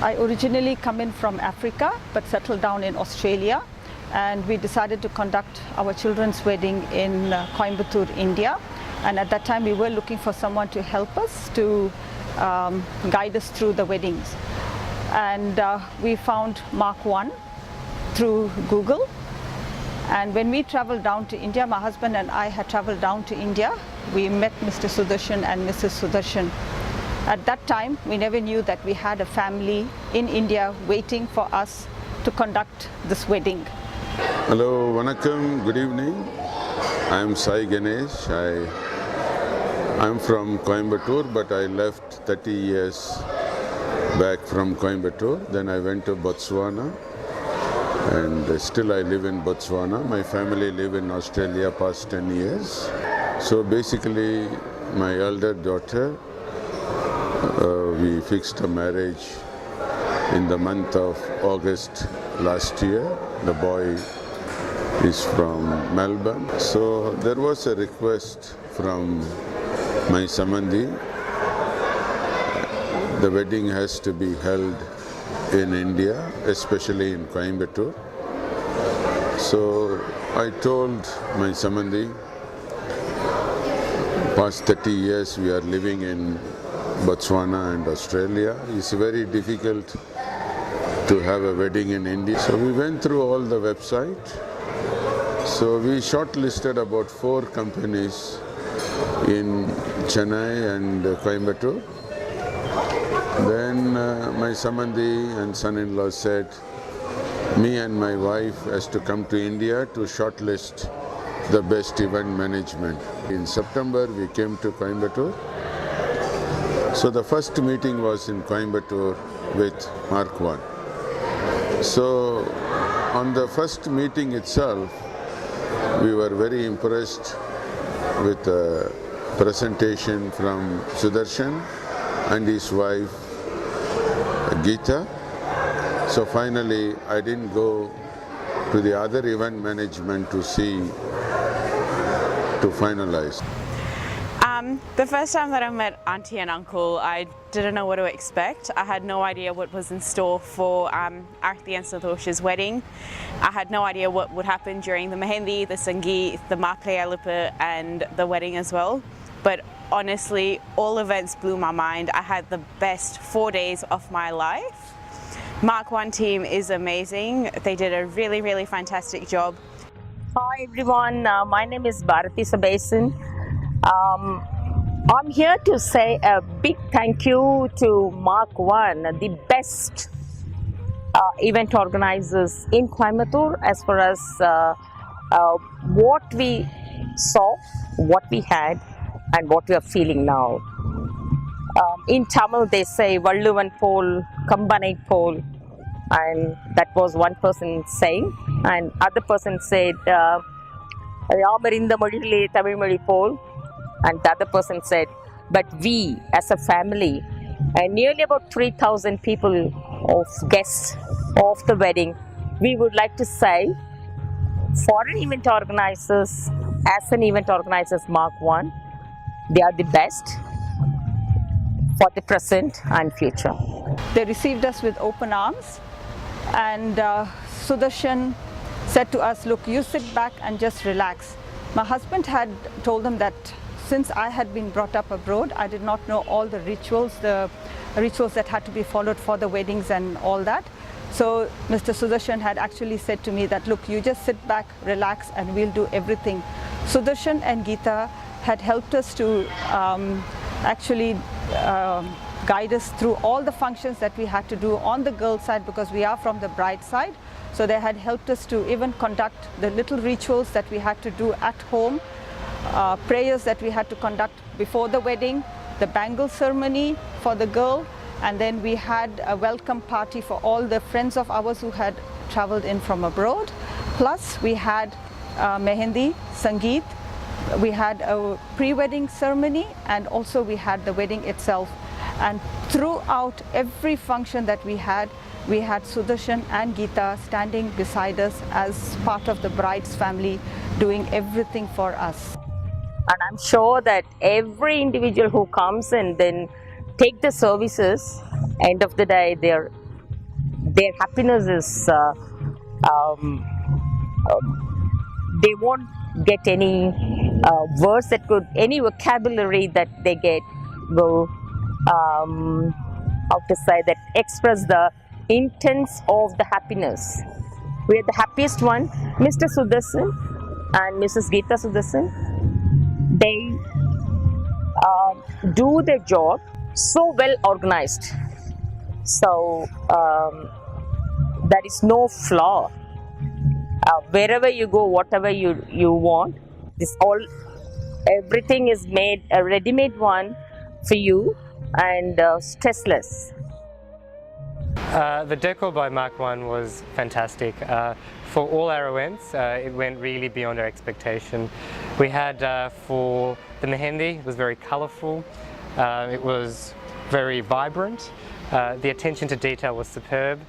I originally come in from Africa but settled down in Australia, and we decided to conduct our children's wedding in Coimbatore, India. And at that time we were looking for someone to help us to guide us through the weddings. And we found Mark 1 through Google. And when we traveled down to India, my husband and I had traveled down to India. We met Mr. Sudarshan and Mrs. Sudarshan. At that time, we never knew that we had a family in India waiting for us to conduct this wedding. Hello, Vanakkam, good evening. I am Sai Ganesh. I'm from Coimbatore, but I left 30 years back from Coimbatore. Then I went to Botswana, and still I live in Botswana. My family live in Australia past 10 years. So basically, my elder daughter, we fixed a marriage in the month of August last year. The boy is from Melbourne. So there was a request from my Samandhi. The wedding has to be held in India, especially in Coimbatore. So I told my Samandhi, past 30 years we are living in Botswana and Australia. It's very difficult to have a wedding in India. So we went through all the website. So we shortlisted about 4 companies in Chennai and Coimbatore. Then my Samandhi and son-in-law said, me and my wife has to come to India to shortlist the best event management. In September we came to Coimbatore. So the first meeting was in Coimbatore with Mark 1. So on the first meeting itself, we were very impressed with the presentation from Sudarshan and his wife Geeta. So finally I didn't go to the other event management to see, to finalize. The first time that I met Auntie and Uncle, I didn't know what to expect. I had no idea what was in store for Aarti and Santosh's wedding. I had no idea what would happen during the Mehendi, the Sangeet, the Maklaya and the wedding as well. But honestly, all events blew my mind. I had the best 4 days of my life. Mark 1 team is amazing. They did a really, really fantastic job. Hi everyone, my name is Bharati Sabasan. I'm here to say a big thank you to Mark 1, the best event organizers in Coimbatore, as far as what we saw, what we had, and what we are feeling now. In Tamil they say Valluvan pol, Kambanai pol, and that was one person saying, and other person said Yamarinda Modile Tamil Modi pol, and the other person said, but we as a family, and nearly about 3,000 people of guests of the wedding, we would like to say, foreign event organizers, as an event organizers Mark 1, they are the best for the present and future. They received us with open arms, and Sudarshan said to us, look, you sit back and just relax. My husband had told them that since I had been brought up abroad, I did not know all the rituals that had to be followed for the weddings and all that. So Mr. Sudarshan had actually said to me that, look, you just sit back, relax, and we'll do everything. Sudarshan and Geeta had helped us to actually guide us through all the functions that we had to do on the girl side, because we are from the bride side. So they had helped us to even conduct the little rituals that we had to do at home, prayers that we had to conduct before the wedding, the bangle ceremony for the girl, and then we had a welcome party for all the friends of ours who had traveled in from abroad. Plus we had Mehendi, Sangeet, we had a pre-wedding ceremony, and also we had the wedding itself. And throughout every function that we had Sudarshan and Geeta standing beside us as part of the bride's family, doing everything for us. And I'm sure that every individual who comes and then take the services. End of the day, their happiness is they won't get any words that could, any vocabulary that they get will how to say that, express the intents of the happiness. We are the happiest one. Mr. Sudarshan and Mrs. Geeta Sudarshan, they do their job so well organized. So there is no flaw. Wherever you go, whatever you want, everything is made a ready-made one for you and stressless. The Decor by Mark 1 was fantastic. For all our events, it went really beyond our expectation. We had for the mehendi, it was very colourful, it was very vibrant, the attention to detail was superb.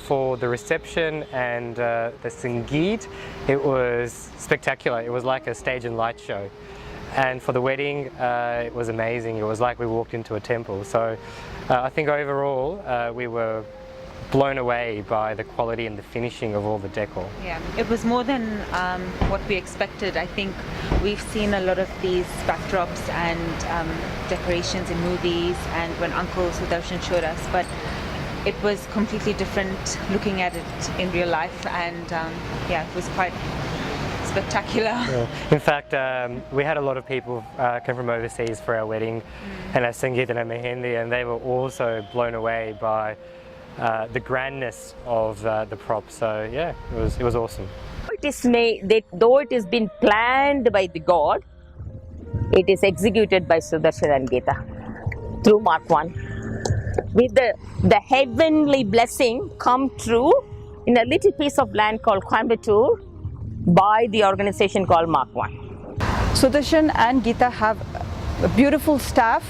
For the reception and the Sangeet, it was spectacular. It was like a stage and light show. And for the wedding, it was amazing. It was like we walked into a temple. So I think overall, we were blown away by the quality and the finishing of all the decor. Yeah, it was more than what we expected. I think we've seen a lot of these backdrops and decorations in movies and when Uncle Sudarshan showed us, but it was completely different looking at it in real life, and yeah, it was quite spectacular. Yeah. In fact, we had a lot of people come from overseas for our wedding and our Sangeet and our mehendi, and they were also blown away by the grandness of the props. So yeah, it was awesome. It is made, though it has been planned by the God, it is executed by Sudarshan and Geeta through Mark 1. With the heavenly blessing come true in a little piece of land called Coimbatore by the organization called Mark 1. Sudarshan and Geeta have a beautiful staff,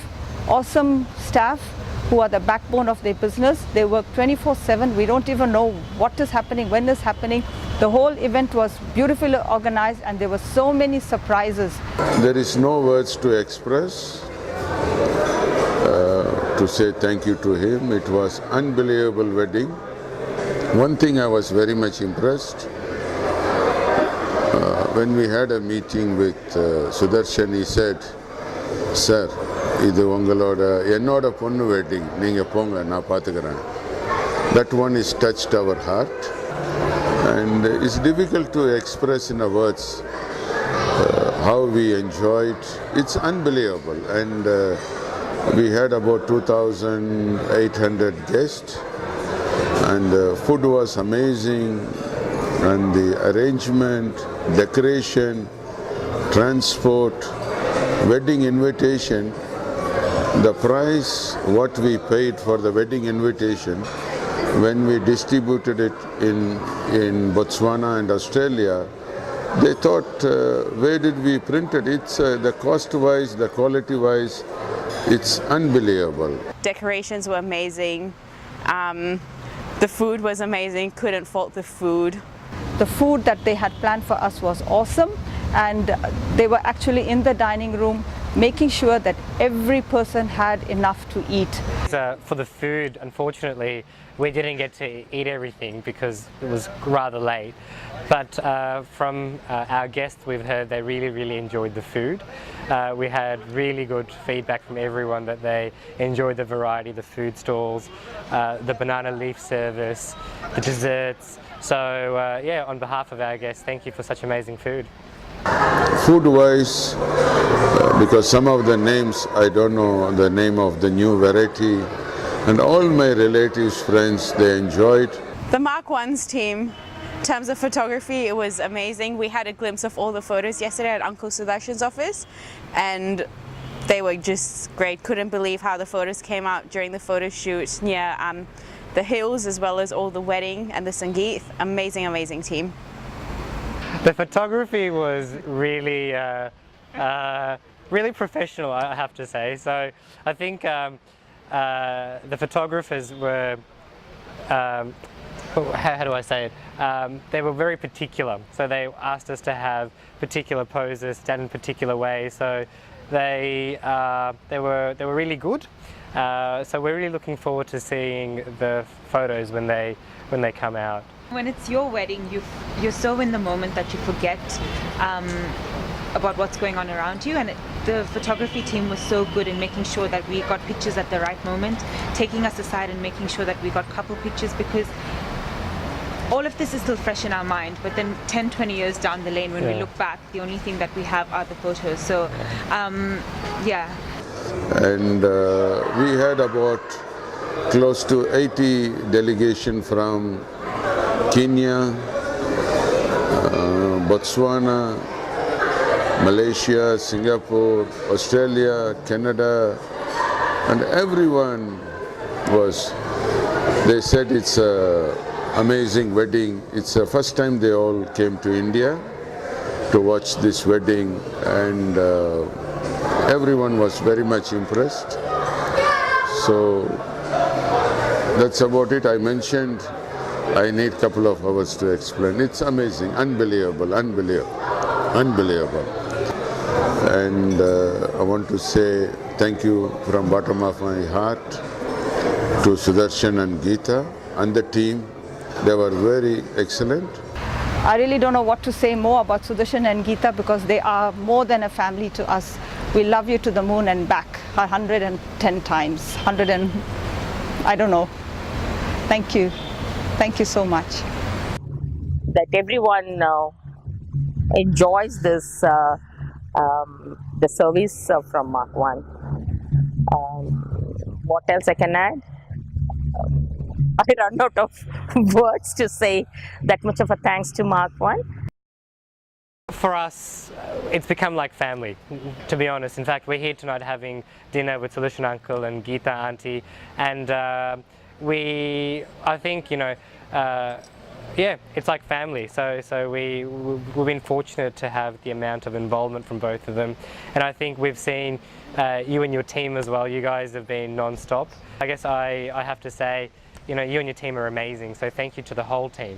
awesome staff who are the backbone of their business. They work 24/7. We don't even know what is happening, when is happening. The whole event was beautifully organized and there were so many surprises. There is no words to express, to say thank you to him. It was unbelievable wedding. One thing I was very much impressed, when we had a meeting with Sudarshan, he said, "Sir, இது உங்களோட என்னோட பொண்ணு wedding, நீங்க போங்க நான் பார்த்துக்கிறேன்." That one is touched our heart, and it's difficult to express in words how we enjoyed. It's unbelievable, and we had about 2,800 guests, and food was amazing, and the arrangement, decoration, transport, wedding invitation. The price what we paid for the wedding invitation, when we distributed it in Botswana and Australia, they thought, where did we print it? It's the cost wise, the quality wise, it's unbelievable. Decorations were amazing. The food was amazing. Couldn't fault the food. The food that they had planned for us was awesome, and they were actually in the dining room making sure that every person had enough to eat. For the food, unfortunately, we didn't get to eat everything because it was rather late. But from our guests, we've heard they really enjoyed the food. We had really good feedback from everyone that they enjoyed the variety, the food stalls, the banana leaf service, the desserts. So yeah, on behalf of our guests, thank you for such amazing food. Food-wise, because some of the names, I don't know the name of the new variety, and all my relatives, friends, they enjoyed. The Mark 1's team, in terms of photography, it was amazing. We had a glimpse of all the photos yesterday at Uncle Sudarshan's office, and they were just great. Couldn't believe how the photos came out during the photo shoot near the hills, as well as all the wedding and the Sangeet. Amazing team. The photography was really really professional, I have to say. So I think the photographers were, how do I say it? They were very particular. So they asked us to have particular poses, stand in particular ways. So they were really good. So we're really looking forward to seeing the photos when they come out. When it's your wedding, you're so in the moment that you forget about what's going on around you, and the photography team was so good in making sure that we got pictures at the right moment, taking us aside and making sure that we got couple pictures, because all of this is still fresh in our mind, but then 10-20 years down the lane when we look back, the only thing that we have are the photos. So yeah. And we had about close to 80 delegation from Kenya, Botswana, Malaysia, Singapore, Australia, Canada, and everyone they said it's an amazing wedding. It's the first time they all came to India to watch this wedding, and everyone was very much impressed. So that's about it. I mentioned I need a couple of hours to explain. It's amazing, unbelievable. And I want to say thank you from bottom of my heart to Sudarshan and Geeta and the team. They were very excellent. I really don't know what to say more about Sudarshan and Geeta, because they are more than a family to us. We love you to the moon and back 110 times. I don't know. Thank you. Thank you so much. That everyone enjoys this the service from Mark 1. What else I can add? I run out of words to say that much of a thanks to Mark 1. For us, it's become like family, to be honest. In fact, we're here tonight having dinner with Sudarshan Uncle and Geeta Auntie, and I think, yeah, it's like family. So we've been fortunate to have the amount of involvement from both of them, and I think we've seen you and your team as well. You guys have been non-stop. I guess I have to say, you and your team are amazing. So thank you to the whole team.